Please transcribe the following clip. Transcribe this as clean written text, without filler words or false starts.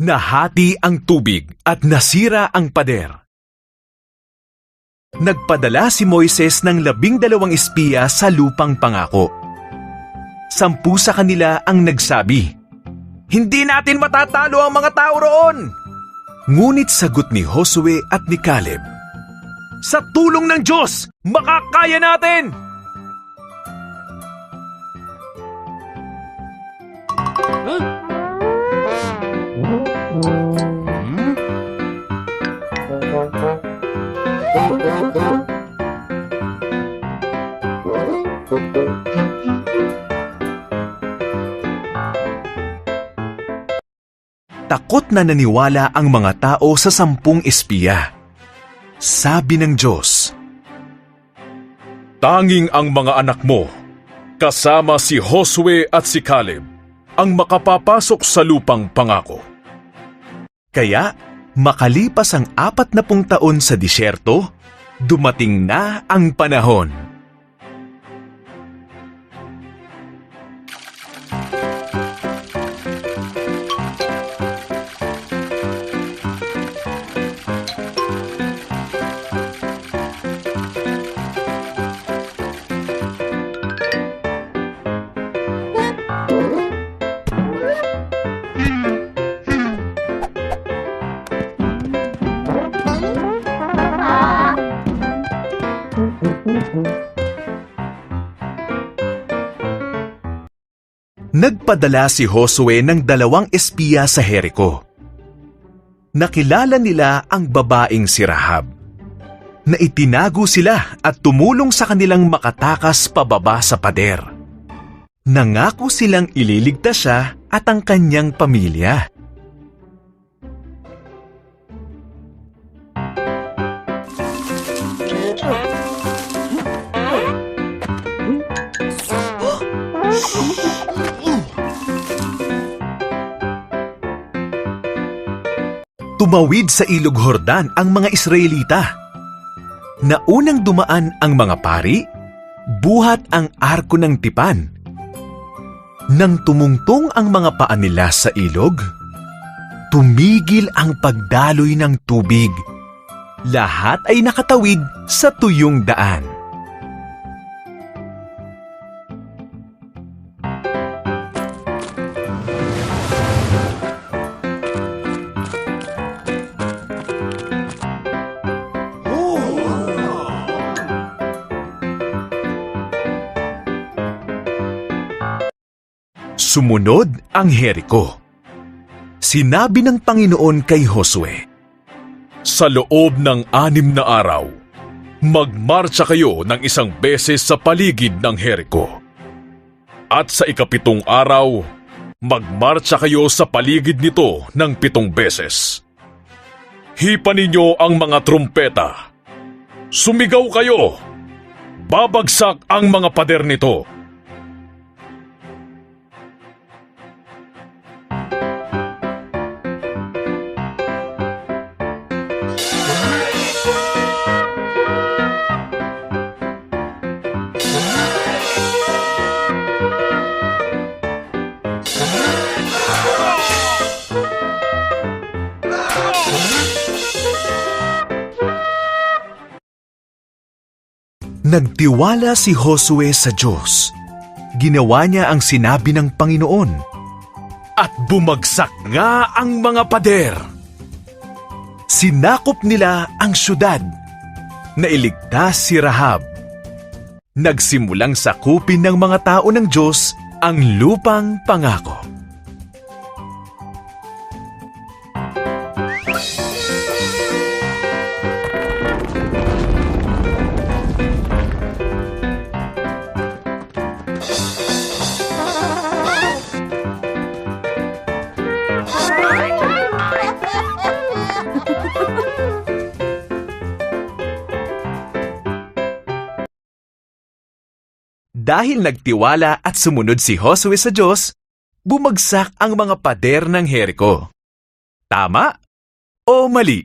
Nahati ang tubig at nasira ang pader. Nagpadala si Moises ng 12 espiya sa lupang pangako. 10 sa kanila ang nagsabi, "Hindi natin matatalo ang mga tao roon!" Ngunit sagot ni Josue at ni Caleb, "Sa tulong ng Diyos, makakaya natin!" Takot na naniwala ang mga tao sa 10 espiya. Sabi ng Diyos, "Tanging ang mga anak mo, kasama si Josue at si Caleb, ang makapapasok sa lupang pangako." Kaya, makalipas ang 40 taon sa disyerto, dumating na ang panahon. Nagpadala si Josue ng 2 espiya sa Jericho. Nakilala nila ang babaeng si Rahab, na itinago sila at tumulong sa kanilang makatakas pababa sa pader. Nangako silang ililigtas siya at ang kanyang pamilya. Tumawid sa Ilog Jordan ang mga Israelita. Naunang dumaan ang mga pari, buhat ang arko ng tipan. Nang tumungtong ang mga paa nila sa ilog, tumigil ang pagdaloy ng tubig. Lahat ay nakatawid sa tuyong daan. Sumunod ang Jericho. Sinabi ng Panginoon kay Josue, "Sa loob ng 6 na araw, magmarcha kayo ng 1 beses sa paligid ng Jericho. At sa 7 araw, magmarcha kayo sa paligid nito ng 7 beses. Hipan ninyo ang mga trumpeta. Sumigaw kayo! Babagsak ang mga pader nito." Nagtiwala si Josue sa Diyos. Ginawa niya ang sinabi ng Panginoon. At bumagsak nga ang mga pader. Sinakop nila ang syudad. Nailigtas si Rahab. Nagsimulang sakupin ng mga tao ng Diyos ang lupang pangako. Dahil nagtiwala at sumunod si Josue sa Diyos, bumagsak ang mga pader ng Jericho. Tama o mali?